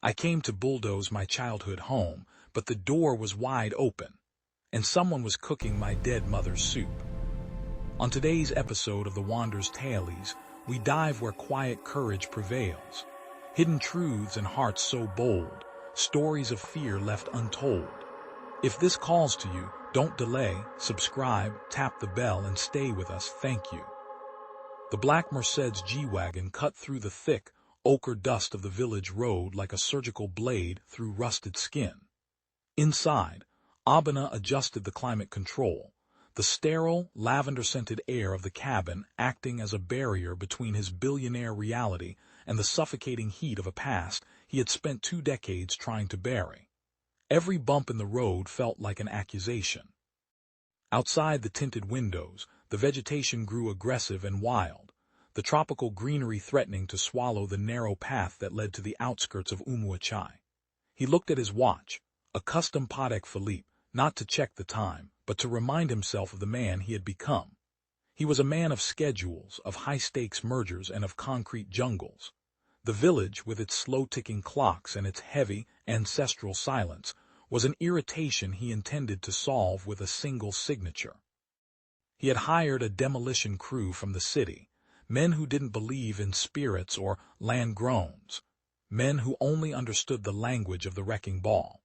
I came to bulldoze my childhood home, but the door was wide open, and someone was cooking my dead mother's soup. On today's episode of the Wander's Tales, we dive where quiet courage prevails. Hidden truths and hearts so bold, stories of fear left untold. If this calls to you, don't delay, subscribe, tap the bell, and stay with us. Thank you. The black Merced's G-Wagon cut through the thick, ochre dust of the village road like a surgical blade through rusted skin. Inside, Abena adjusted the climate control, the sterile, lavender-scented air of the cabin acting as a barrier between his billionaire reality and the suffocating heat of a past he had spent 2 decades trying to bury. Every bump in the road felt like an accusation. Outside the tinted windows, the vegetation grew aggressive and wild, the tropical greenery threatening to swallow the narrow path that led to the outskirts of Umuachai. He looked at his watch, a custom Patek Philippe, not to check the time, but to remind himself of the man he had become. He was a man of schedules, of high-stakes mergers, and of concrete jungles. The village, with its slow-ticking clocks and its heavy, ancestral silence, was an irritation he intended to solve with a single signature. He had hired a demolition crew from the city, men who didn't believe in spirits or land groans, men who only understood the language of the wrecking ball.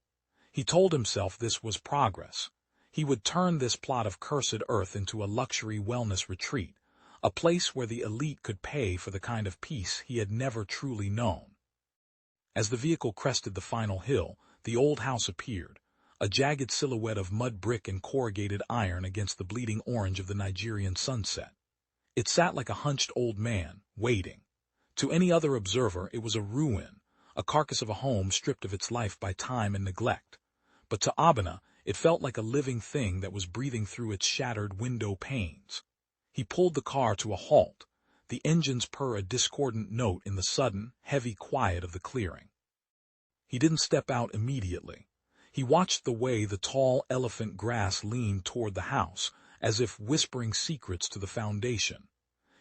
He told himself this was progress. He would turn this plot of cursed earth into a luxury wellness retreat, a place where the elite could pay for the kind of peace he had never truly known. As the vehicle crested the final hill, the old house appeared, a jagged silhouette of mud brick and corrugated iron against the bleeding orange of the Nigerian sunset. It sat like a hunched old man, waiting. To any other observer, it was a ruin, a carcass of a home stripped of its life by time and neglect. But to Abena, it felt like a living thing that was breathing through its shattered window panes. He pulled the car to a halt, the engines purr a discordant note in the sudden, heavy quiet of the clearing. He didn't step out immediately. He watched the way the tall elephant grass leaned toward the house, as if whispering secrets to the foundation.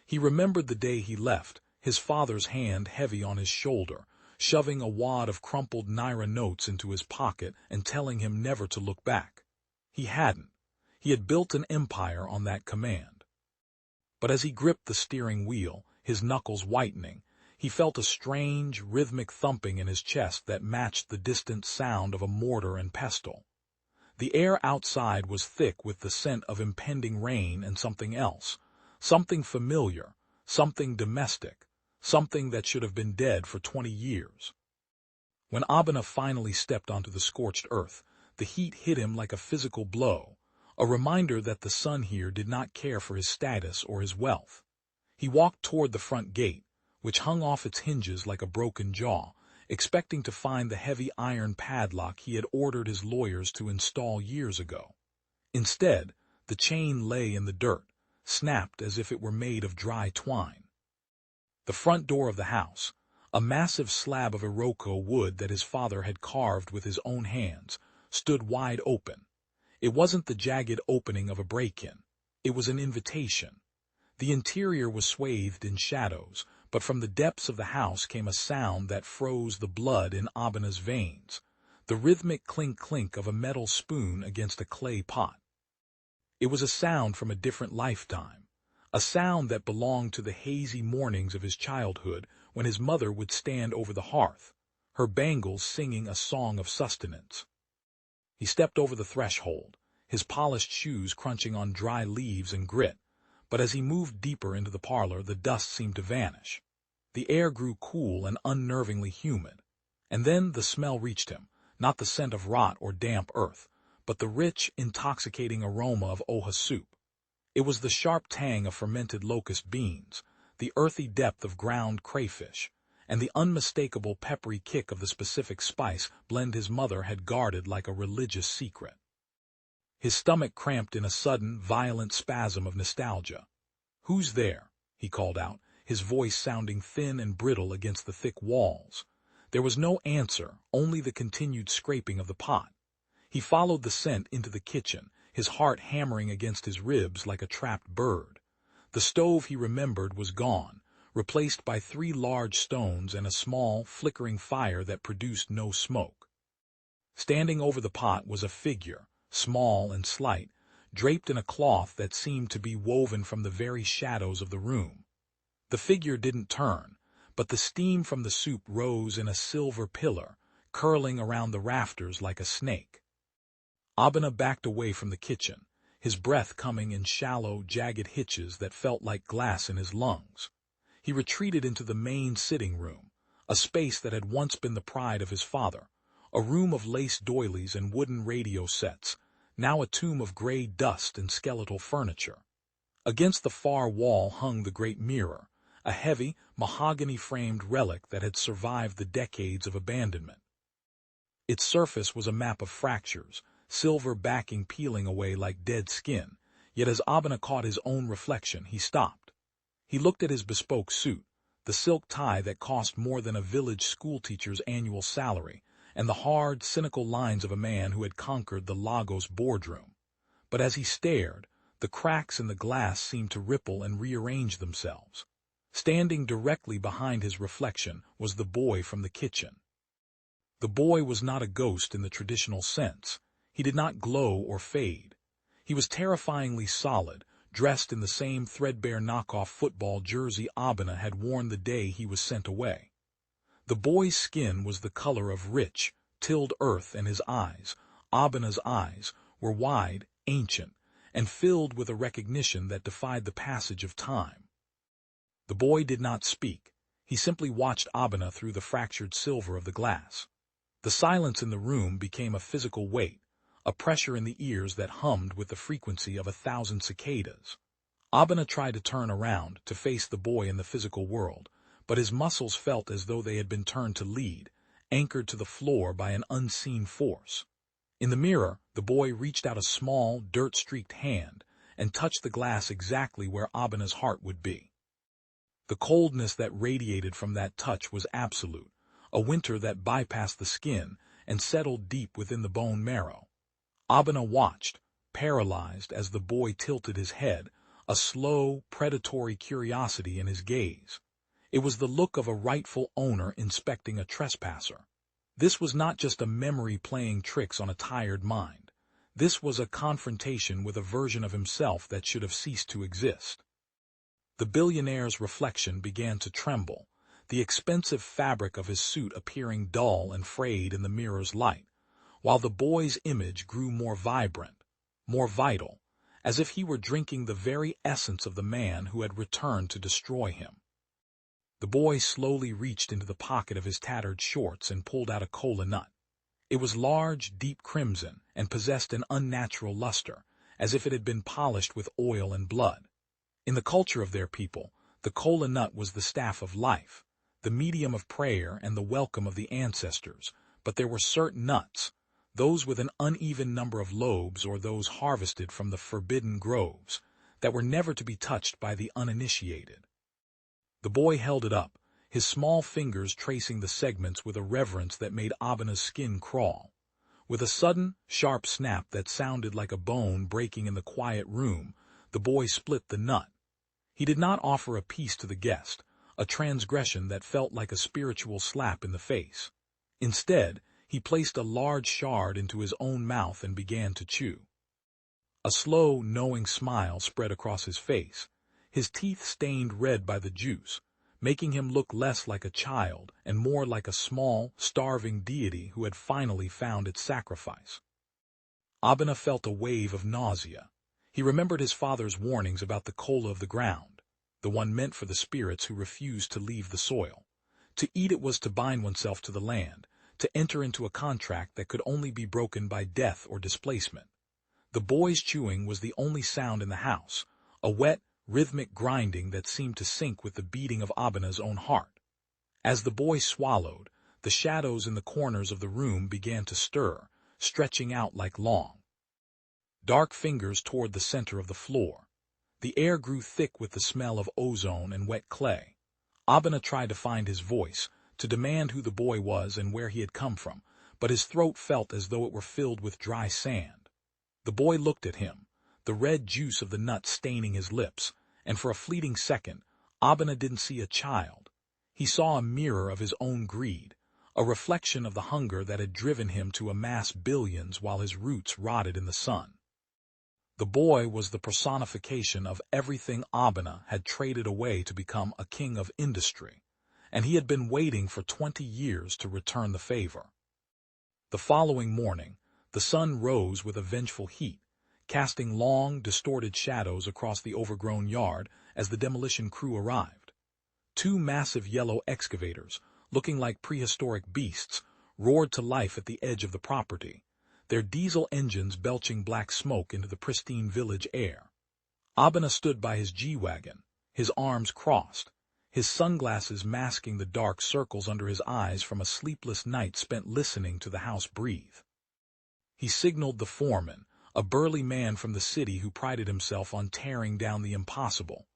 He remembered the day he left, his father's hand heavy on his shoulder, shoving a wad of crumpled Naira notes into his pocket and telling him never to look back. He hadn't. He had built an empire on that command. But as he gripped the steering wheel, his knuckles whitening, he felt a strange, rhythmic thumping in his chest that matched the distant sound of a mortar and pestle. The air outside was thick with the scent of impending rain and something else, something familiar, something domestic, something that should have been dead for 20 years. When Abena finally stepped onto the scorched earth, the heat hit him like a physical blow, a reminder that the sun here did not care for his status or his wealth. He walked toward the front gate, which hung off its hinges like a broken jaw, expecting to find the heavy iron padlock he had ordered his lawyers to install years ago. Instead, the chain lay in the dirt, snapped as if it were made of dry twine. The front door of the house, a massive slab of Iroko wood that his father had carved with his own hands, stood wide open. It wasn't the jagged opening of a break-in. It was an invitation. The interior was swathed in shadows, but from the depths of the house came a sound that froze the blood in Abena's veins, the rhythmic clink-clink of a metal spoon against a clay pot. It was a sound from a different lifetime, a sound that belonged to the hazy mornings of his childhood when his mother would stand over the hearth, her bangles singing a song of sustenance. He stepped over the threshold, his polished shoes crunching on dry leaves and grit, but as he moved deeper into the parlor, the dust seemed to vanish. The air grew cool and unnervingly humid, and then the smell reached him, not the scent of rot or damp earth, but the rich, intoxicating aroma of oha soup. It was the sharp tang of fermented locust beans, the earthy depth of ground crayfish, and the unmistakable peppery kick of the specific spice blend his mother had guarded like a religious secret. His stomach cramped in a sudden, violent spasm of nostalgia. "Who's there?" he called out, his voice sounding thin and brittle against the thick walls. There was no answer, only the continued scraping of the pot. He followed the scent into the kitchen, his heart hammering against his ribs like a trapped bird. The stove he remembered was gone, replaced by 3 large stones and a small, flickering fire that produced no smoke. Standing over the pot was a figure, small and slight, draped in a cloth that seemed to be woven from the very shadows of the room. The figure didn't turn, but the steam from the soup rose in a silver pillar, curling around the rafters like a snake. Abena backed away from the kitchen, his breath coming in shallow, jagged hitches that felt like glass in his lungs. He retreated into the main sitting room, a space that had once been the pride of his father, a room of lace doilies and wooden radio sets, now a tomb of gray dust and skeletal furniture. Against the far wall hung the great mirror, a heavy, mahogany-framed relic that had survived the decades of abandonment. Its surface was a map of fractures, silver backing peeling away like dead skin, yet as Abena caught his own reflection, he stopped. He looked at his bespoke suit, the silk tie that cost more than a village schoolteacher's annual salary, and the hard, cynical lines of a man who had conquered the Lagos boardroom. But as he stared, the cracks in the glass seemed to ripple and rearrange themselves. Standing directly behind his reflection was the boy from the kitchen. The boy was not a ghost in the traditional sense. He did not glow or fade. He was terrifyingly solid, dressed in the same threadbare knockoff football jersey Abena had worn the day he was sent away. The boy's skin was the color of rich, tilled earth, and his eyes, Abena's eyes, were wide, ancient, and filled with a recognition that defied the passage of time. The boy did not speak. He simply watched Abena through the fractured silver of the glass. The silence in the room became a physical weight, a pressure in the ears that hummed with the frequency of 1,000 cicadas. Abena tried to turn around, to face the boy in the physical world, but his muscles felt as though they had been turned to lead, anchored to the floor by an unseen force. In the mirror, the boy reached out a small, dirt-streaked hand and touched the glass exactly where Abena's heart would be. The coldness that radiated from that touch was absolute, a winter that bypassed the skin and settled deep within the bone marrow. Abena watched, paralyzed, as the boy tilted his head, a slow, predatory curiosity in his gaze. It was the look of a rightful owner inspecting a trespasser. This was not just a memory playing tricks on a tired mind. This was a confrontation with a version of himself that should have ceased to exist. The billionaire's reflection began to tremble, the expensive fabric of his suit appearing dull and frayed in the mirror's light, while the boy's image grew more vibrant, more vital, as if he were drinking the very essence of the man who had returned to destroy him. The boy slowly reached into the pocket of his tattered shorts and pulled out a Kola nut. It was large, deep crimson, and possessed an unnatural luster, as if it had been polished with oil and blood. In the culture of their people, the Kola nut was the staff of life, the medium of prayer and the welcome of the ancestors, but there were certain nuts, those with an uneven number of lobes or those harvested from the forbidden groves, that were never to be touched by the uninitiated. The boy held it up, his small fingers tracing the segments with a reverence that made Abena's skin crawl. With a sudden, sharp snap that sounded like a bone breaking in the quiet room, the boy split the nut. He did not offer a piece to the guest, a transgression that felt like a spiritual slap in the face. Instead, he placed a large shard into his own mouth and began to chew. A slow, knowing smile spread across his face, his teeth stained red by the juice, making him look less like a child and more like a small, starving deity who had finally found its sacrifice. Abena felt a wave of nausea. He remembered his father's warnings about the kola of the ground, the one meant for the spirits who refused to leave the soil. To eat it was to bind oneself to the land, to enter into a contract that could only be broken by death or displacement. The boy's chewing was the only sound in the house, a wet, rhythmic grinding that seemed to sync with the beating of Abena's own heart. As the boy swallowed, the shadows in the corners of the room began to stir, stretching out like long, dark fingers toward the center of the floor. The air grew thick with the smell of ozone and wet clay. Abena tried to find his voice, to demand who the boy was and where he had come from, but his throat felt as though it were filled with dry sand. The boy looked at him, the red juice of the nut staining his lips, and for a fleeting second, Abena didn't see a child. He saw a mirror of his own greed, a reflection of the hunger that had driven him to amass billions while his roots rotted in the sun. The boy was the personification of everything Abena had traded away to become a king of industry, and he had been waiting for 20 years to return the favor. The following morning, the sun rose with a vengeful heat, casting long, distorted shadows across the overgrown yard as the demolition crew arrived. Two massive yellow excavators, looking like prehistoric beasts, roared to life at the edge of the property, their diesel engines belching black smoke into the pristine village air. Abena stood by his G-Wagon, his arms crossed, his sunglasses masking the dark circles under his eyes from a sleepless night spent listening to the house breathe. He signaled the foreman, a burly man from the city who prided himself on tearing down the impossible.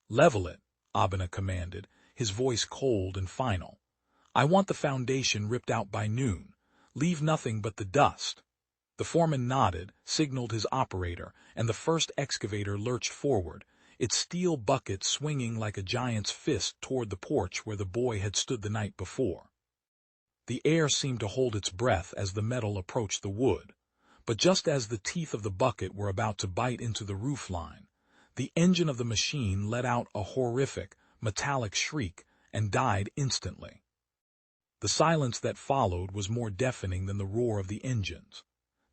"Level it," Abena commanded, his voice cold and final. "I want the foundation ripped out by noon. Leave nothing but the dust." The foreman nodded, signaled his operator, and the first excavator lurched forward, its steel bucket swinging like a giant's fist toward the porch where the boy had stood the night before. The air seemed to hold its breath as the metal approached the wood, but just as the teeth of the bucket were about to bite into the roofline, the engine of the machine let out a horrific, metallic shriek and died instantly. The silence that followed was more deafening than the roar of the engines.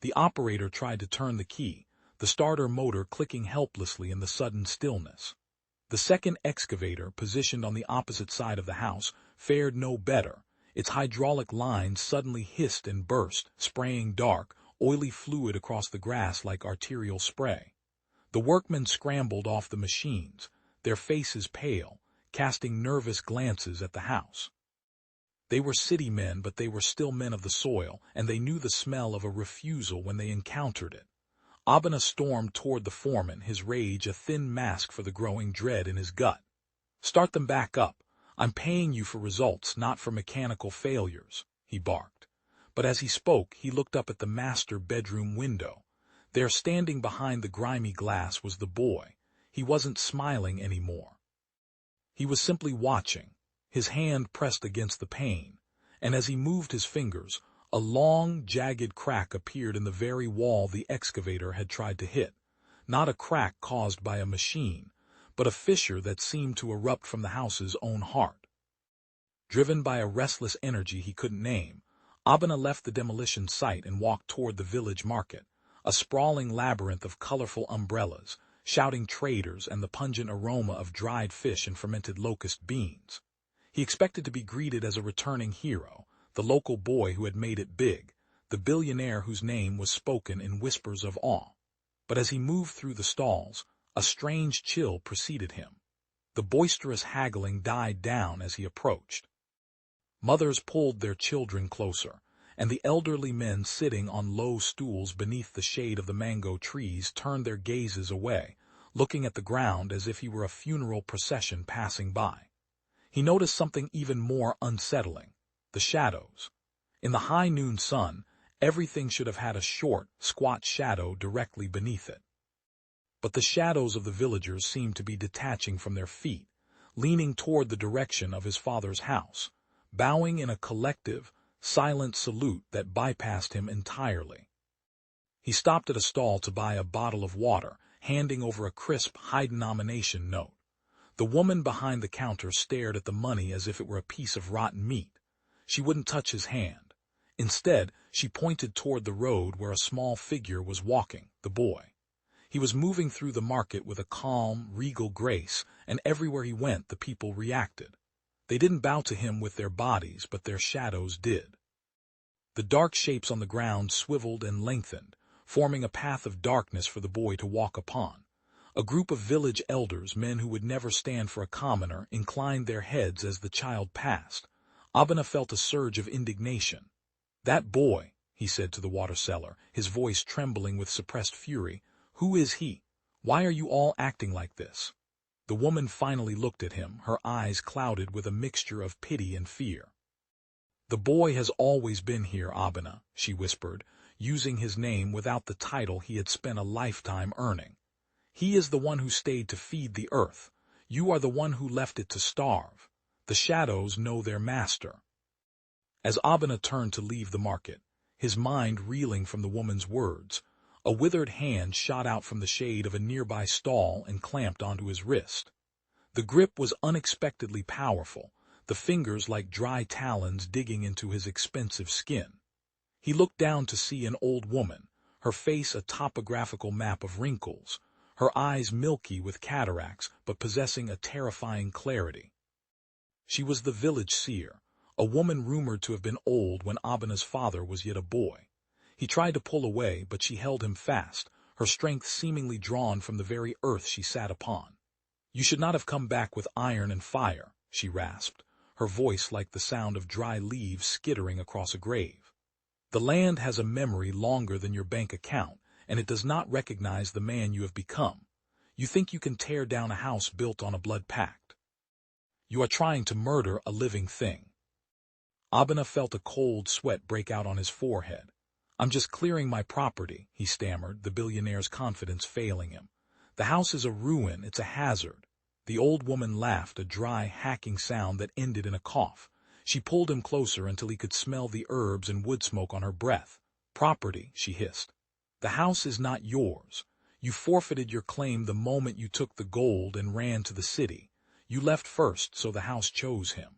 The operator tried to turn the key, the starter motor clicking helplessly in the sudden stillness. The second excavator, positioned on the opposite side of the house, fared no better. Its hydraulic lines suddenly hissed and burst, spraying dark, oily fluid across the grass like arterial spray. The workmen scrambled off the machines, their faces pale, casting nervous glances at the house. They were city men, but they were still men of the soil, and they knew the smell of a refusal when they encountered it. Abena stormed toward the foreman, his rage a thin mask for the growing dread in his gut. "Start them back up. I'm paying you for results, not for mechanical failures," he barked. But as he spoke, he looked up at the master bedroom window. There, standing behind the grimy glass, was the boy. He wasn't smiling anymore. He was simply watching, his hand pressed against the pane, and as he moved his fingers, a long, jagged crack appeared in the very wall the excavator had tried to hit. Not a crack caused by a machine, but a fissure that seemed to erupt from the house's own heart. Driven by a restless energy he couldn't name, Abena left the demolition site and walked toward the village market, a sprawling labyrinth of colorful umbrellas, shouting traders, and the pungent aroma of dried fish and fermented locust beans. He expected to be greeted as a returning hero, the local boy who had made it big, the billionaire whose name was spoken in whispers of awe. But as he moved through the stalls, a strange chill preceded him. The boisterous haggling died down as he approached. Mothers pulled their children closer, and the elderly men sitting on low stools beneath the shade of the mango trees turned their gazes away, looking at the ground as if he were a funeral procession passing by. He noticed something even more unsettling: the shadows. In the high noon sun, everything should have had a short, squat shadow directly beneath it. But the shadows of the villagers seemed to be detaching from their feet, leaning toward the direction of his father's house, bowing in a collective, silent salute that bypassed him entirely. He stopped at a stall to buy a bottle of water, handing over a crisp, high-denomination note. The woman behind the counter stared at the money as if it were a piece of rotten meat. She wouldn't touch his hand. Instead, she pointed toward the road where a small figure was walking, the boy. He was moving through the market with a calm, regal grace, and everywhere he went the people reacted. They didn't bow to him with their bodies, but their shadows did. The dark shapes on the ground swiveled and lengthened, forming a path of darkness for the boy to walk upon. A group of village elders, men who would never stand for a commoner, inclined their heads as the child passed. Abena felt a surge of indignation. "That boy," he said to the water seller, his voice trembling with suppressed fury, "who is he? Why are you all acting like this?" The woman finally looked at him, her eyes clouded with a mixture of pity and fear. "The boy has always been here, Abena," she whispered, using his name without the title he had spent a lifetime earning. "He is the one who stayed to feed the earth. You are the one who left it to starve. The shadows know their master. As Abena turned to leave the market, his mind reeling from the woman's words, a withered hand shot out from the shade of a nearby stall and clamped onto his wrist. The grip was unexpectedly powerful, the fingers like dry talons digging into his expensive skin. He looked down to see an old woman, her face a topographical map of wrinkles, her eyes milky with cataracts but possessing a terrifying clarity. She was the village seer, a woman rumored to have been old when Abena's father was yet a boy. He tried to pull away, but she held him fast, her strength seemingly drawn from the very earth she sat upon. "You should not have come back with iron and fire," she rasped, her voice like the sound of dry leaves skittering across a grave. "The land has a memory longer than your bank account, and it does not recognize the man you have become. You think you can tear down a house built on a blood pact. You are trying to murder a living thing." Abena felt a cold sweat break out on his forehead. "I'm just clearing my property," he stammered, the billionaire's confidence failing him. "The house is a ruin, it's a hazard." The old woman laughed, a dry, hacking sound that ended in a cough. She pulled him closer until he could smell the herbs and wood smoke on her breath. "Property," she hissed. "The house is not yours. You forfeited your claim the moment you took the gold and ran to the city. You left first, so the house chose him.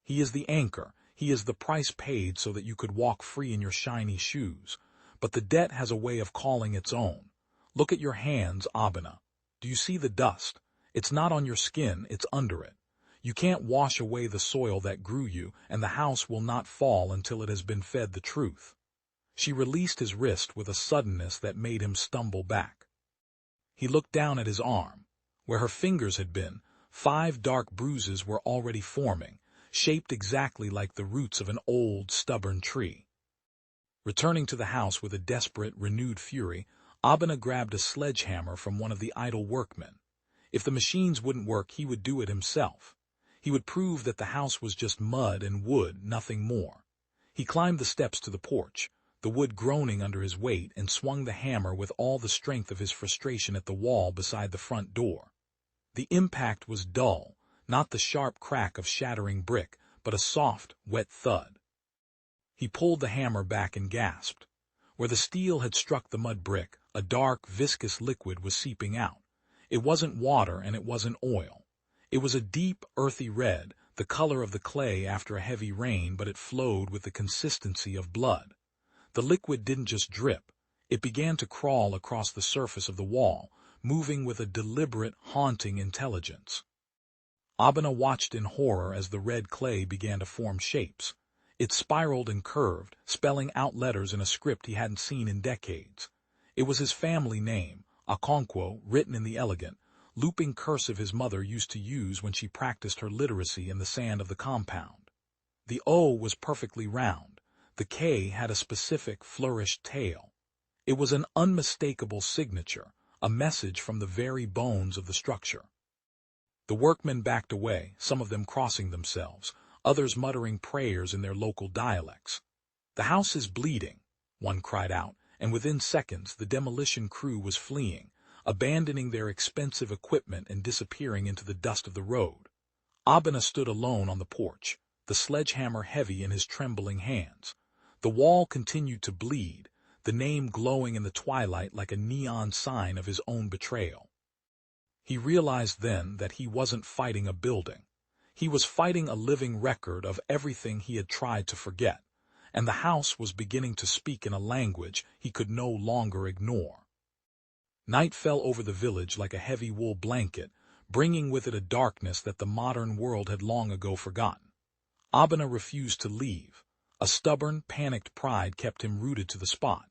He is the anchor. He is the price paid so that you could walk free in your shiny shoes. But the debt has a way of calling its own. Look at your hands, Abena. Do you see the dust? It's not on your skin, it's under it. You can't wash away the soil that grew you, and the house will not fall until it has been fed the truth." She released his wrist with a suddenness that made him stumble back. He looked down at his arm. Where her fingers had been, 5 dark bruises were already forming, shaped exactly like the roots of an old, stubborn tree. Returning to the house with a desperate, renewed fury, Abena grabbed a sledgehammer from one of the idle workmen. If the machines wouldn't work, he would do it himself. He would prove that the house was just mud and wood, nothing more. He climbed the steps to the porch, the wood groaning under his weight, and swung the hammer with all the strength of his frustration at the wall beside the front door. The impact was dull, not the sharp crack of shattering brick, but a soft, wet thud. He pulled the hammer back and gasped. Where the steel had struck the mud brick, a dark, viscous liquid was seeping out. It wasn't water and it wasn't oil. It was a deep, earthy red, the color of the clay after a heavy rain, but it flowed with the consistency of blood. The liquid didn't just drip. It began to crawl across the surface of the wall, moving with a deliberate, haunting intelligence. Abena watched in horror as the red clay began to form shapes. It spiraled and curved, spelling out letters in a script he hadn't seen in decades. It was his family name, Okonkwo, written in the elegant, looping cursive his mother used to use when she practiced her literacy in the sand of the compound. The O was perfectly round. The K had a specific, flourished tail. It was an unmistakable signature, a message from the very bones of the structure. The workmen backed away, some of them crossing themselves, others muttering prayers in their local dialects. "The house is bleeding," one cried out, and within seconds the demolition crew was fleeing, abandoning their expensive equipment and disappearing into the dust of the road. Abena stood alone on the porch, the sledgehammer heavy in his trembling hands. The wall continued to bleed, the name glowing in the twilight like a neon sign of his own betrayal. He realized then that he wasn't fighting a building. He was fighting a living record of everything he had tried to forget, and the house was beginning to speak in a language he could no longer ignore. Night fell over the village like a heavy wool blanket, bringing with it a darkness that the modern world had long ago forgotten. Abena refused to leave. A stubborn, panicked pride kept him rooted to the spot.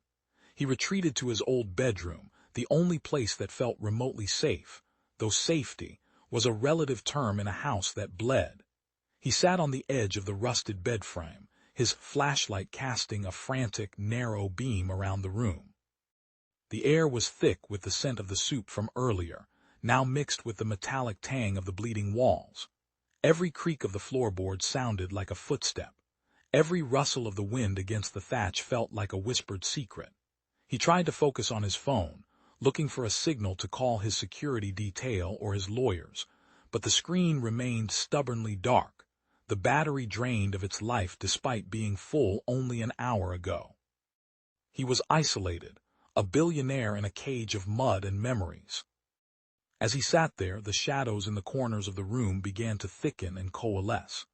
He retreated to his old bedroom, the only place that felt remotely safe, though safety was a relative term in a house that bled. He sat on the edge of the rusted bed frame, his flashlight casting a frantic, narrow beam around the room. The air was thick with the scent of the soup from earlier, now mixed with the metallic tang of the bleeding walls. Every creak of the floorboard sounded like a footstep. Every rustle of the wind against the thatch felt like a whispered secret. He tried to focus on his phone, looking for a signal to call his security detail or his lawyers, but the screen remained stubbornly dark, the battery drained of its life despite being full only an hour ago. He was isolated, a billionaire in a cage of mud and memories. As he sat there, the shadows in the corners of the room began to thicken and coalesce.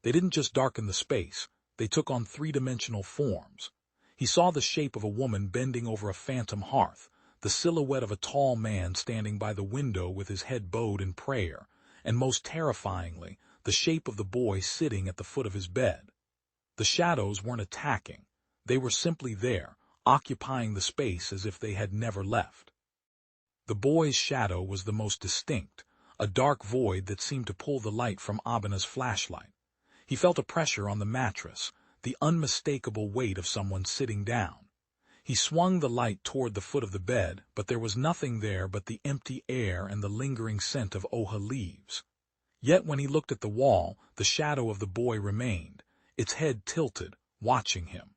They didn't just darken the space, they took on three-dimensional forms. He saw the shape of a woman bending over a phantom hearth, the silhouette of a tall man standing by the window with his head bowed in prayer, and most terrifyingly, the shape of the boy sitting at the foot of his bed. The shadows weren't attacking. They were simply there, occupying the space as if they had never left. The boy's shadow was the most distinct, a dark void that seemed to pull the light from Abana's flashlight. He felt a pressure on the mattress, the unmistakable weight of someone sitting down. He swung the light toward the foot of the bed, but there was nothing there but the empty air and the lingering scent of oha leaves. Yet when he looked at the wall, the shadow of the boy remained, its head tilted, watching him.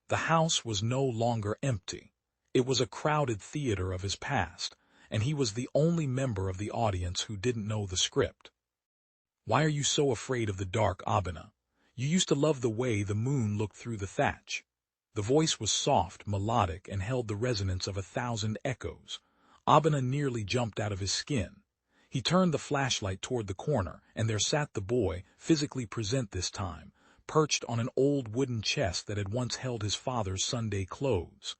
The house was no longer empty. It was a crowded theater of his past, and he was the only member of the audience who didn't know the script. "Why are you so afraid of the dark, Abana? You used to love the way the moon looked through the thatch." The voice was soft, melodic, and held the resonance of 1,000 echoes. Abana nearly jumped out of his skin. He turned the flashlight toward the corner, and there sat the boy, physically present this time, perched on an old wooden chest that had once held his father's Sunday clothes.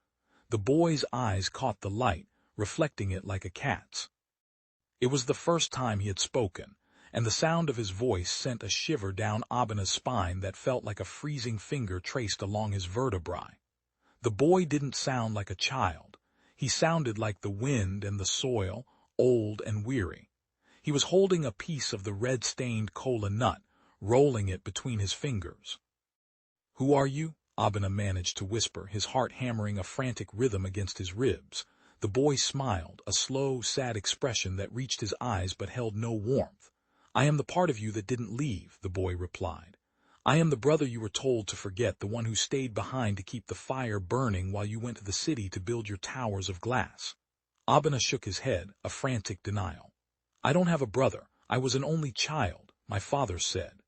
The boy's eyes caught the light, reflecting it like a cat's. It was the first time he had spoken, and the sound of his voice sent a shiver down Abana's spine that felt like a freezing finger traced along his vertebrae. The boy didn't sound like a child. He sounded like the wind and the soil, old and weary. He was holding a piece of the red-stained Kola nut, rolling it between his fingers. "Who are you?" Abana managed to whisper, his heart hammering a frantic rhythm against his ribs. The boy smiled, a slow, sad expression that reached his eyes but held no warmth. "I am the part of you that didn't leave," the boy replied. "I am the brother you were told to forget, the one who stayed behind to keep the fire burning while you went to the city to build your towers of glass." Abana shook his head, a frantic denial. "I don't have a brother. I was an only child, my father said."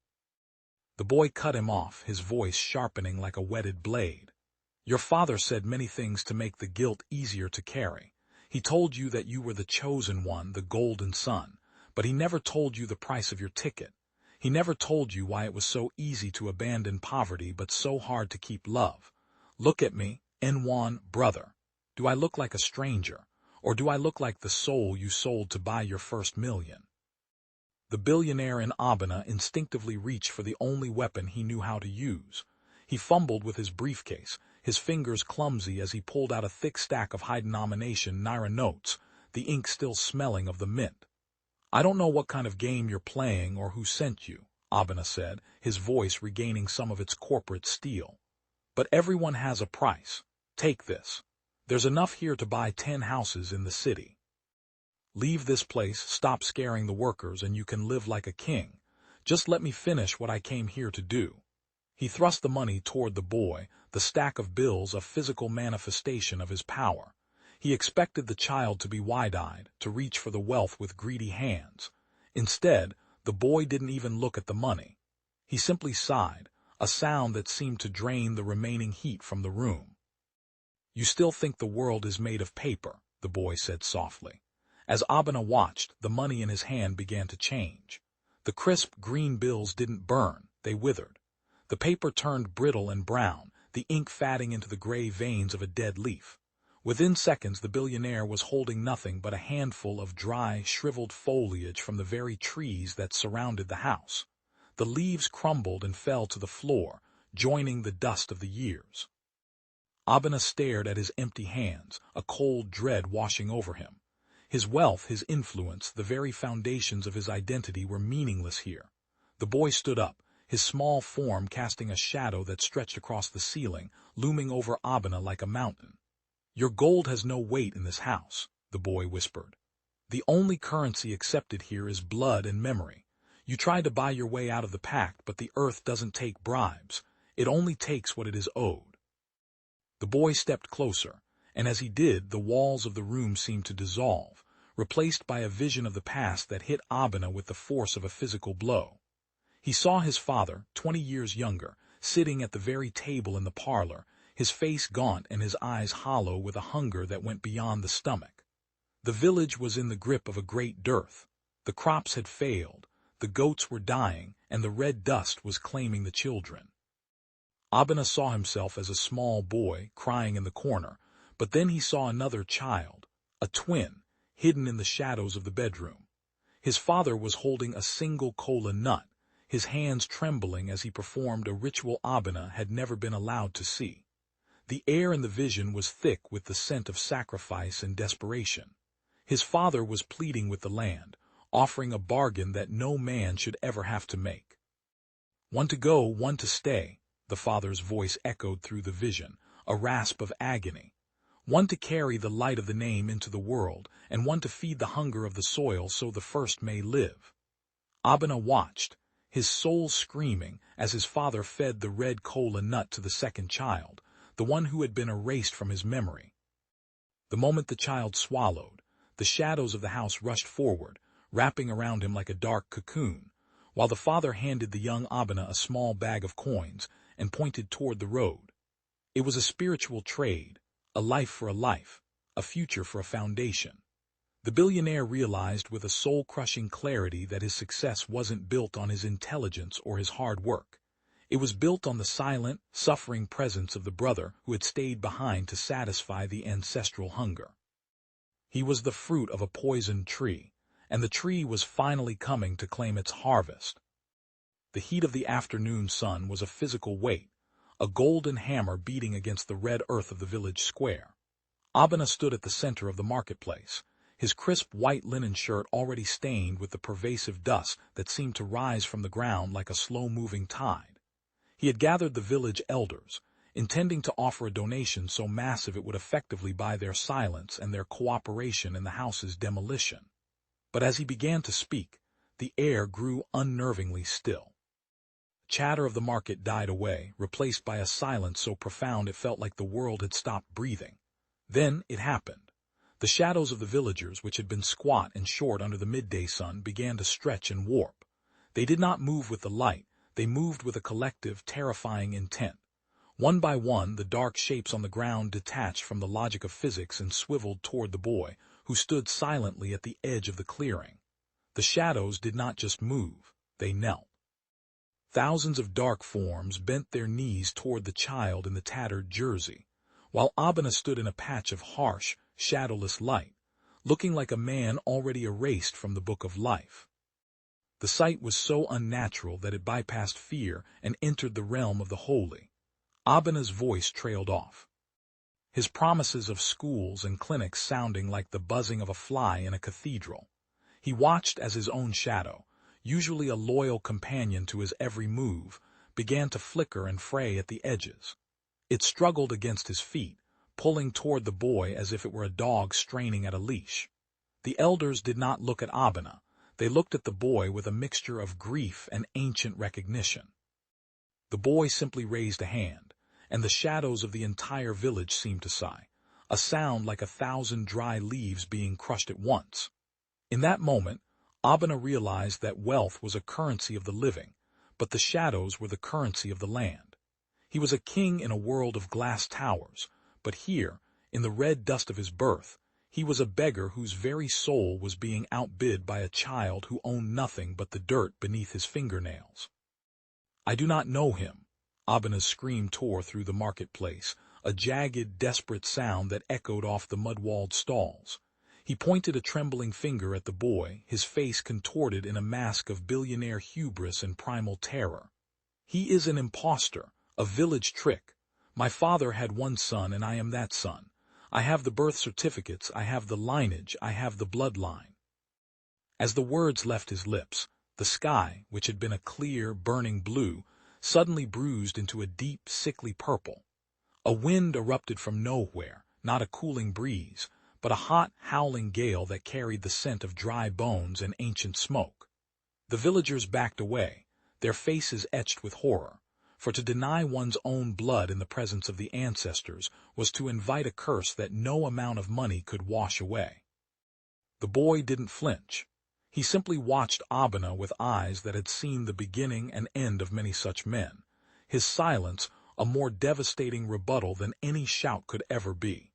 The boy cut him off, his voice sharpening like a whetted blade. "Your father said many things to make the guilt easier to carry. He told you that you were the chosen one, the golden son. But he never told you the price of your ticket. He never told you why it was so easy to abandon poverty but so hard to keep love. Look at me, N1, brother. Do I look like a stranger, or do I look like the soul you sold to buy your first million?" The billionaire in Abana instinctively reached for the only weapon he knew how to use. He fumbled with his briefcase, his fingers clumsy as he pulled out a thick stack of high-denomination Naira notes, the ink still smelling of the mint. "I don't know what kind of game you're playing or who sent you," Abana said, his voice regaining some of its corporate steel. "But everyone has a price. Take this. There's enough here to buy 10 houses in the city. Leave this place, stop scaring the workers, and you can live like a king. Just let me finish what I came here to do." He thrust the money toward the boy, the stack of bills a physical manifestation of his power. He expected the child to be wide-eyed, to reach for the wealth with greedy hands. Instead, the boy didn't even look at the money. He simply sighed, a sound that seemed to drain the remaining heat from the room. "You still think the world is made of paper," the boy said softly. As Abana watched, the money in his hand began to change. The crisp green bills didn't burn, they withered. The paper turned brittle and brown, the ink fatting into the gray veins of a dead leaf. Within seconds, the billionaire was holding nothing but a handful of dry, shriveled foliage from the very trees that surrounded the house. The leaves crumbled and fell to the floor, joining the dust of the years. Abana stared at his empty hands, a cold dread washing over him. His wealth, his influence, the very foundations of his identity were meaningless here. The boy stood up, his small form casting a shadow that stretched across the ceiling, looming over Abana like a mountain. "Your gold has no weight in this house," the boy whispered. "The only currency accepted here is blood and memory. You tried to buy your way out of the pact, but the earth doesn't take bribes. It only takes what it is owed." The boy stepped closer, and as he did, the walls of the room seemed to dissolve, replaced by a vision of the past that hit Abena with the force of a physical blow. He saw his father, 20 years younger, sitting at the very table in the parlor, his face gaunt and his eyes hollow with a hunger that went beyond the stomach. The village was in the grip of a great dearth. The crops had failed, the goats were dying, and the red dust was claiming the children. Abena saw himself as a small boy crying in the corner, but then he saw another child, a twin, hidden in the shadows of the bedroom. His father was holding a single Kola nut, his hands trembling as he performed a ritual Abena had never been allowed to see. The air in the vision was thick with the scent of sacrifice and desperation. His father was pleading with the land, offering a bargain that no man should ever have to make. "One to go, one to stay," the father's voice echoed through the vision, a rasp of agony. "One to carry the light of the name into the world, and one to feed the hunger of the soil so the first may live." Abena watched, his soul screaming as his father fed the red Kola nut to the second child, the one who had been erased from his memory. The moment the child swallowed, the shadows of the house rushed forward, wrapping around him like a dark cocoon, while the father handed the young Abena a small bag of coins and pointed toward the road. It was a spiritual trade, a life for a life, a future for a foundation. The billionaire realized with a soul-crushing clarity that his success wasn't built on his intelligence or his hard work. It was built on the silent, suffering presence of the brother who had stayed behind to satisfy the ancestral hunger. He was the fruit of a poisoned tree, and the tree was finally coming to claim its harvest. The heat of the afternoon sun was a physical weight, a golden hammer beating against the red earth of the village square. Abena stood at the center of the marketplace, his crisp white linen shirt already stained with the pervasive dust that seemed to rise from the ground like a slow-moving tide. He had gathered the village elders, intending to offer a donation so massive it would effectively buy their silence and their cooperation in the house's demolition. But as he began to speak, the air grew unnervingly still. Chatter of the market died away, replaced by a silence so profound it felt like the world had stopped breathing. Then it happened. The shadows of the villagers, which had been squat and short under the midday sun, began to stretch and warp. They did not move with the light, they moved with a collective, terrifying intent. One by one, the dark shapes on the ground detached from the logic of physics and swiveled toward the boy, who stood silently at the edge of the clearing. The shadows did not just move, they knelt. Thousands of dark forms bent their knees toward the child in the tattered jersey, while Abena stood in a patch of harsh, shadowless light, looking like a man already erased from the book of life. The sight was so unnatural that it bypassed fear and entered the realm of the holy. Abena's voice trailed off, his promises of schools and clinics sounding like the buzzing of a fly in a cathedral. He watched as his own shadow, usually a loyal companion to his every move, began to flicker and fray at the edges. It struggled against his feet, pulling toward the boy as if it were a dog straining at a leash. The elders did not look at Abena. They looked at the boy with a mixture of grief and ancient recognition. The boy simply raised a hand, and the shadows of the entire village seemed to sigh, a sound like 1,000 dry leaves being crushed at once. In that moment, Abena realized that wealth was a currency of the living, but the shadows were the currency of the land. He was a king in a world of glass towers, but here, in the red dust of his birth, he was a beggar whose very soul was being outbid by a child who owned nothing but the dirt beneath his fingernails. "I do not know him." Abena's scream tore through the marketplace, a jagged, desperate sound that echoed off the mud-walled stalls. He pointed a trembling finger at the boy, his face contorted in a mask of billionaire hubris and primal terror. "He is an impostor, a village trick. My father had one son, and I am that son. I have the birth certificates, I have the lineage, I have the bloodline." As the words left his lips, the sky, which had been a clear, burning blue, suddenly bruised into a deep, sickly purple. A wind erupted from nowhere, not a cooling breeze, but a hot, howling gale that carried the scent of dry bones and ancient smoke. The villagers backed away, their faces etched with horror, for to deny one's own blood in the presence of the ancestors was to invite a curse that no amount of money could wash away. The boy didn't flinch. He simply watched Abena with eyes that had seen the beginning and end of many such men, his silence a more devastating rebuttal than any shout could ever be.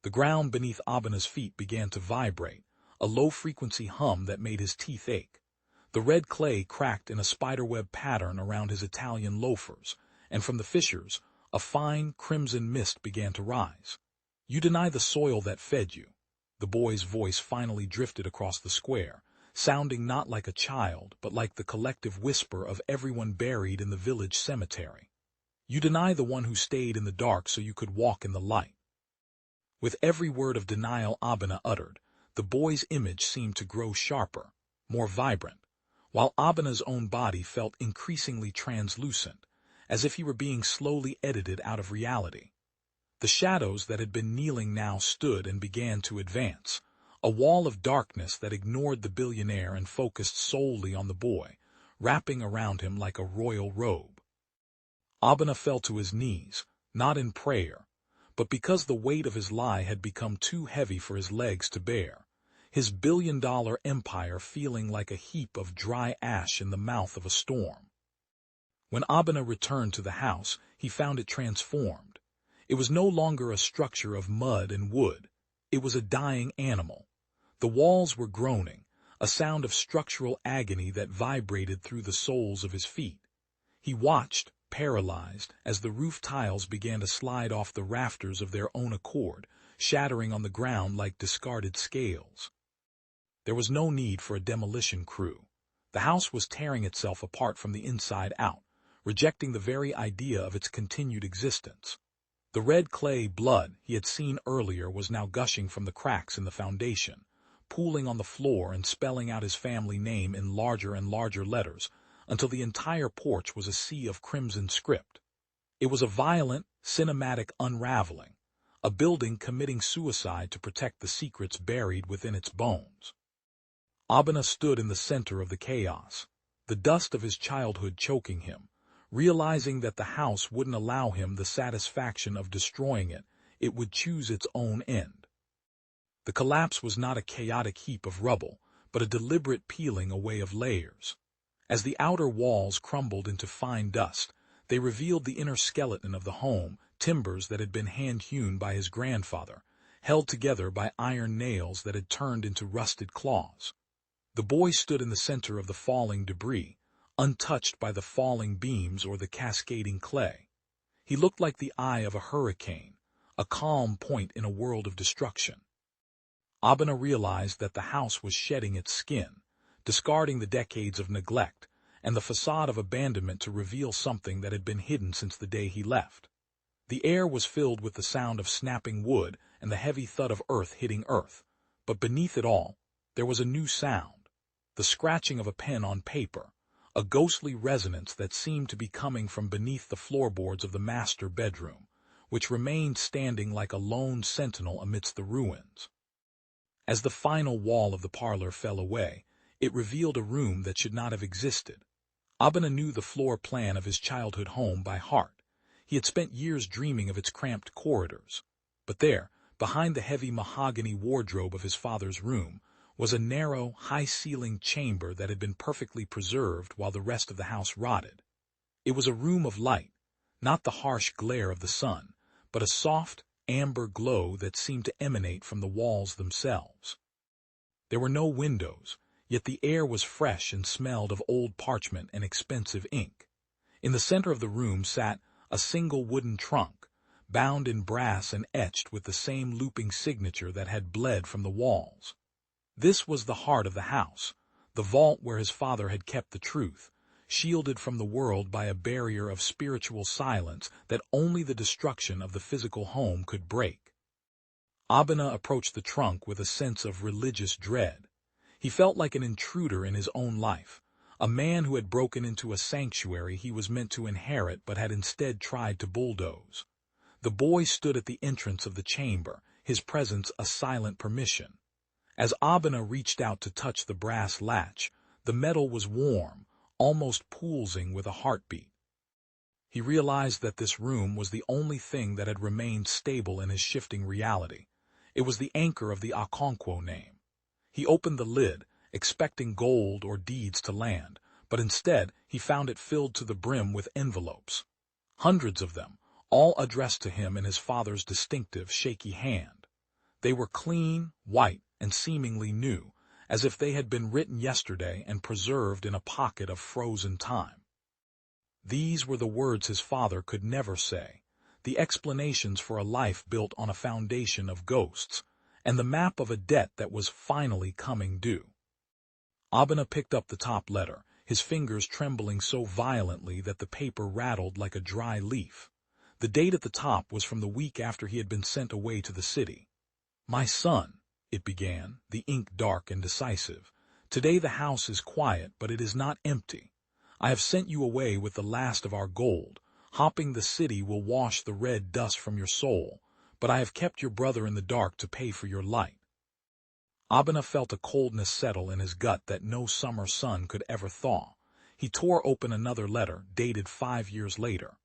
The ground beneath Abena's feet began to vibrate, a low-frequency hum that made his teeth ache. The red clay cracked in a spiderweb pattern around his Italian loafers, and from the fissures, a fine crimson mist began to rise. "You deny the soil that fed you." The boy's voice finally drifted across the square, sounding not like a child, but like the collective whisper of everyone buried in the village cemetery. "You deny the one who stayed in the dark so you could walk in the light." With every word of denial Abena uttered, the boy's image seemed to grow sharper, more vibrant, while Abena's own body felt increasingly translucent, as if he were being slowly edited out of reality. The shadows that had been kneeling now stood and began to advance, a wall of darkness that ignored the billionaire and focused solely on the boy, wrapping around him like a royal robe. Abena fell to his knees, not in prayer, but because the weight of his lie had become too heavy for his legs to bear, his billion-dollar empire feeling like a heap of dry ash in the mouth of a storm. When Abena returned to the house, he found it transformed. It was no longer a structure of mud and wood. It was a dying animal. The walls were groaning, a sound of structural agony that vibrated through the soles of his feet. He watched, paralyzed, as the roof tiles began to slide off the rafters of their own accord, shattering on the ground like discarded scales. There was no need for a demolition crew. The house was tearing itself apart from the inside out, rejecting the very idea of its continued existence. The red clay blood he had seen earlier was now gushing from the cracks in the foundation, pooling on the floor and spelling out his family name in larger and larger letters, until the entire porch was a sea of crimson script. It was a violent, cinematic unraveling, a building committing suicide to protect the secrets buried within its bones. Abena stood in the center of the chaos, the dust of his childhood choking him, realizing that the house wouldn't allow him the satisfaction of destroying it, it would choose its own end. The collapse was not a chaotic heap of rubble, but a deliberate peeling away of layers. As the outer walls crumbled into fine dust, they revealed the inner skeleton of the home, timbers that had been hand-hewn by his grandfather, held together by iron nails that had turned into rusted claws. The boy stood in the center of the falling debris, untouched by the falling beams or the cascading clay. He looked like the eye of a hurricane, a calm point in a world of destruction. Abena realized that the house was shedding its skin, discarding the decades of neglect and the facade of abandonment to reveal something that had been hidden since the day he left. The air was filled with the sound of snapping wood and the heavy thud of earth hitting earth, but beneath it all, there was a new sound, the scratching of a pen on paper, a ghostly resonance that seemed to be coming from beneath the floorboards of the master bedroom, which remained standing like a lone sentinel amidst the ruins. As the final wall of the parlor fell away, it revealed a room that should not have existed. Abena knew the floor plan of his childhood home by heart. He had spent years dreaming of its cramped corridors. But there, behind the heavy mahogany wardrobe of his father's room, was a narrow, high-ceilinged chamber that had been perfectly preserved while the rest of the house rotted. It was a room of light, not the harsh glare of the sun, but a soft, amber glow that seemed to emanate from the walls themselves. There were no windows, yet the air was fresh and smelled of old parchment and expensive ink. In the center of the room sat a single wooden trunk, bound in brass and etched with the same looping signature that had bled from the walls. This was the heart of the house, the vault where his father had kept the truth, shielded from the world by a barrier of spiritual silence that only the destruction of the physical home could break. Abena approached the trunk with a sense of religious dread. He felt like an intruder in his own life, a man who had broken into a sanctuary he was meant to inherit but had instead tried to bulldoze. The boy stood at the entrance of the chamber, his presence a silent permission. As Abena reached out to touch the brass latch, the metal was warm, almost pulsing with a heartbeat. He realized that this room was the only thing that had remained stable in his shifting reality. It was the anchor of the Okonkwo name. He opened the lid, expecting gold or deeds to land, but instead he found it filled to the brim with envelopes. Hundreds of them, all addressed to him in his father's distinctive, shaky hand. They were clean, white, and seemingly new, as if they had been written yesterday and preserved in a pocket of frozen time. These were the words his father could never say, the explanations for a life built on a foundation of ghosts, and the map of a debt that was finally coming due. Abena picked up the top letter, his fingers trembling so violently that the paper rattled like a dry leaf. The date at the top was from the week after he had been sent away to the city. "My son," it began, the ink dark and decisive, "today the house is quiet, but it is not empty. I have sent you away with the last of our gold. Hopping the city will wash the red dust from your soul, but I have kept your brother in the dark to pay for your light." Abena felt a coldness settle in his gut that no summer sun could ever thaw. He tore open another letter, dated 5 years later.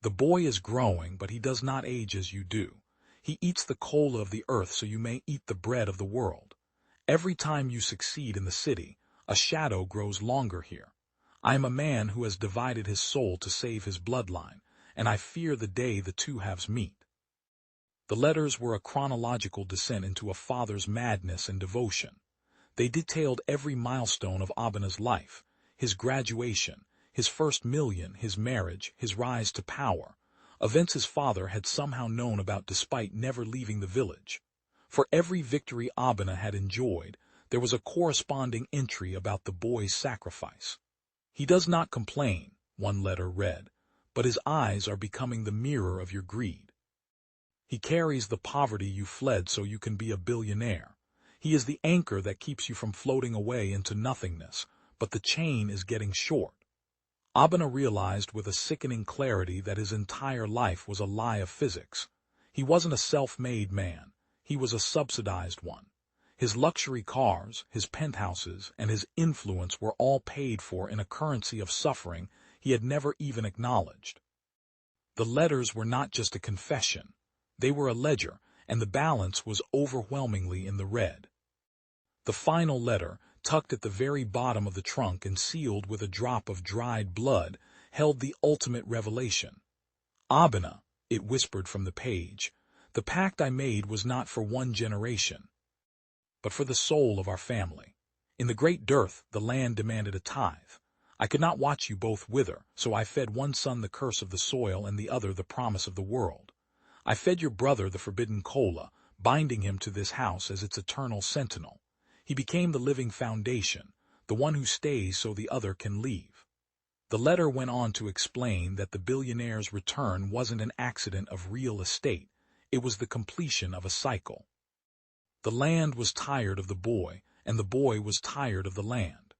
"The boy is growing, but he does not age as you do. He eats the Kola of the earth so you may eat the bread of the world. Every time you succeed in the city, a shadow grows longer here. I am a man who has divided his soul to save his bloodline, and I fear the day the two halves meet." The letters were a chronological descent into a father's madness and devotion. They detailed every milestone of Abena's life, his graduation, his first million, his marriage, his rise to power, events his father had somehow known about despite never leaving the village. For every victory Abena had enjoyed, there was a corresponding entry about the boy's sacrifice. "He does not complain," one letter read, "but his eyes are becoming the mirror of your greed. He carries the poverty you fled so you can be a billionaire. He is the anchor that keeps you from floating away into nothingness, but the chain is getting short." Abena realized with a sickening clarity that his entire life was a lie of physics. He wasn't a self-made man, he was a subsidized one. His luxury cars, his penthouses, and his influence were all paid for in a currency of suffering he had never even acknowledged. The letters were not just a confession. They were a ledger, and the balance was overwhelmingly in the red. The final letter, tucked at the very bottom of the trunk and sealed with a drop of dried blood, held the ultimate revelation. "Abena," it whispered from the page, "the pact I made was not for one generation, but for the soul of our family. In the great dearth, the land demanded a tithe. I could not watch you both wither, so I fed one son the curse of the soil and the other the promise of the world. I fed your brother the forbidden Kola, binding him to this house as its eternal sentinel. He became the living foundation, the one who stays so the other can leave." The letter went on to explain that the billionaire's return wasn't an accident of real estate, it was the completion of a cycle. The land was tired of the boy, and the boy was tired of the land.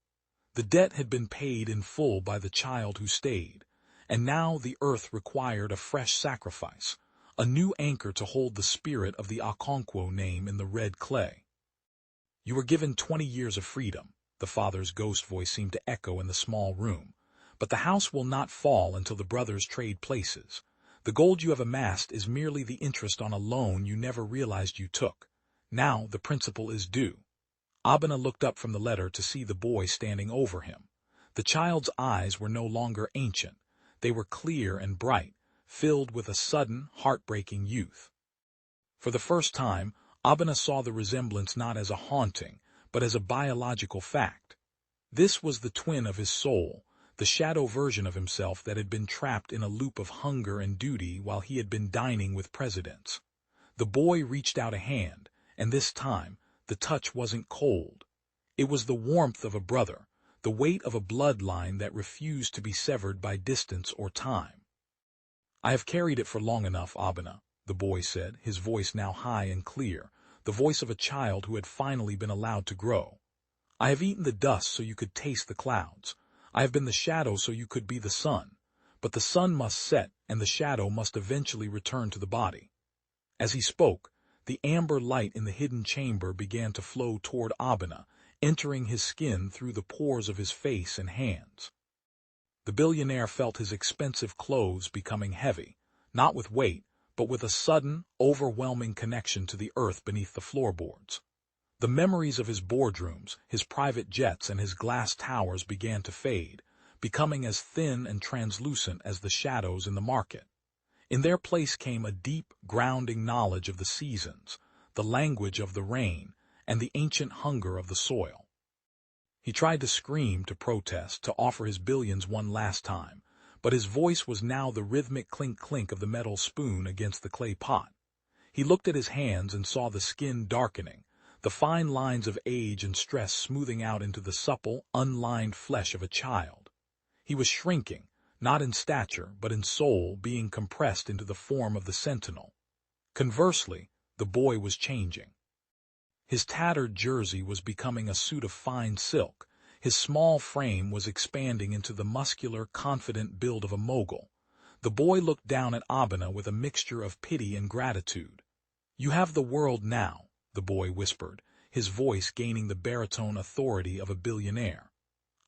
The debt had been paid in full by the child who stayed, and now the earth required a fresh sacrifice, a new anchor to hold the spirit of the Okonkwo name in the red clay. "You were given 20 years of freedom," the father's ghost voice seemed to echo in the small room, "but the house will not fall until the brothers trade places. The gold you have amassed is merely the interest on a loan you never realized you took. Now the principal is due." Abena looked up from the letter to see the boy standing over him. The child's eyes were no longer ancient. They were clear and bright, filled with a sudden, heartbreaking youth. For the first time, Abena saw the resemblance not as a haunting, but as a biological fact. This was the twin of his soul, the shadow version of himself that had been trapped in a loop of hunger and duty while he had been dining with presidents. The boy reached out a hand, and this time, the touch wasn't cold. It was the warmth of a brother, the weight of a bloodline that refused to be severed by distance or time. "I have carried it for long enough, Abena," the boy said, his voice now high and clear, the voice of a child who had finally been allowed to grow. "I have eaten the dust so you could taste the clouds. I have been the shadow so you could be the sun. But the sun must set, and the shadow must eventually return to the body." As he spoke, the amber light in the hidden chamber began to flow toward Abena, entering his skin through the pores of his face and hands. The billionaire felt his expensive clothes becoming heavy, not with weight, but with a sudden, overwhelming connection to the earth beneath the floorboards. The memories of his boardrooms, his private jets, and his glass towers began to fade, becoming as thin and translucent as the shadows in the market. In their place came a deep, grounding knowledge of the seasons, the language of the rain, and the ancient hunger of the soil. He tried to scream, to protest, to offer his billions one last time, but his voice was now the rhythmic clink-clink of the metal spoon against the clay pot. He looked at his hands and saw the skin darkening, the fine lines of age and stress smoothing out into the supple, unlined flesh of a child. He was shrinking, not in stature, but in soul, being compressed into the form of the sentinel. Conversely, the boy was changing. His tattered jersey was becoming a suit of fine silk. His small frame was expanding into the muscular, confident build of a mogul. The boy looked down at Abena with a mixture of pity and gratitude. "You have the world now," the boy whispered, his voice gaining the baritone authority of a billionaire.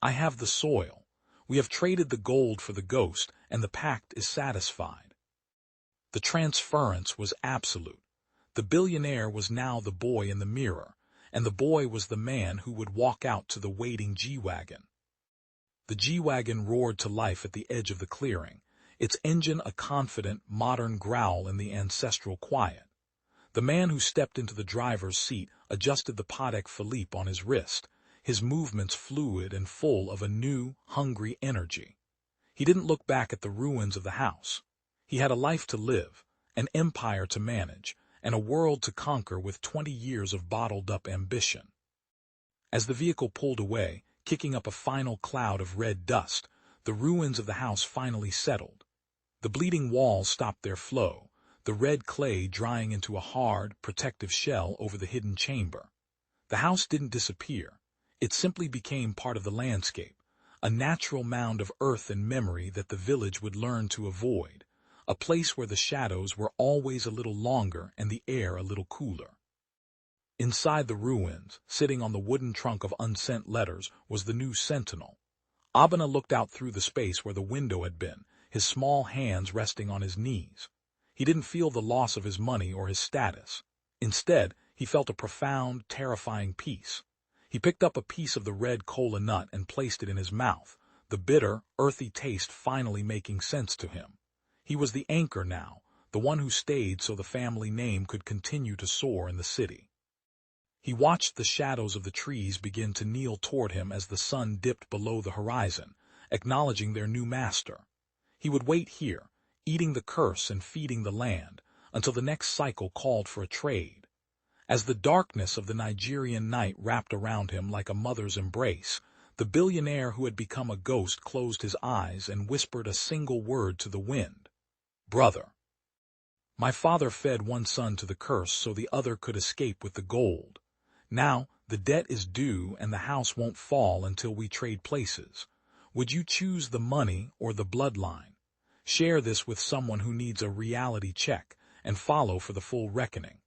"I have the soil. We have traded the gold for the ghost, and the pact is satisfied." The transference was absolute. The billionaire was now the boy in the mirror, and the boy was the man who would walk out to the waiting G-Wagon. The G-Wagon roared to life at the edge of the clearing, its engine a confident, modern growl in the ancestral quiet. The man who stepped into the driver's seat adjusted the Patek Philippe on his wrist, his movements fluid and full of a new, hungry energy. He didn't look back at the ruins of the house. He had a life to live, an empire to manage, and a world to conquer with 20 years of bottled-up ambition. As the vehicle pulled away, kicking up a final cloud of red dust, the ruins of the house finally settled. The bleeding walls stopped their flow, the red clay drying into a hard, protective shell over the hidden chamber. The house didn't disappear. It simply became part of the landscape, a natural mound of earth and memory that the village would learn to avoid, a place where the shadows were always a little longer and the air a little cooler. Inside the ruins, sitting on the wooden trunk of unsent letters, was the new sentinel. Abena looked out through the space where the window had been, his small hands resting on his knees. He didn't feel the loss of his money or his status. Instead, he felt a profound, terrifying peace. He picked up a piece of the red Kola nut and placed it in his mouth, the bitter, earthy taste finally making sense to him. He was the anchor now, the one who stayed so the family name could continue to soar in the city. He watched the shadows of the trees begin to kneel toward him as the sun dipped below the horizon, acknowledging their new master. He would wait here, eating the curse and feeding the land, until the next cycle called for a trade. As the darkness of the Nigerian night wrapped around him like a mother's embrace, the billionaire who had become a ghost closed his eyes and whispered a single word to the wind. "Brother. My father fed one son to the curse so the other could escape with the gold. Now, the debt is due and the house won't fall until we trade places. Would you choose the money or the bloodline? Share this with someone who needs a reality check and follow for the full reckoning."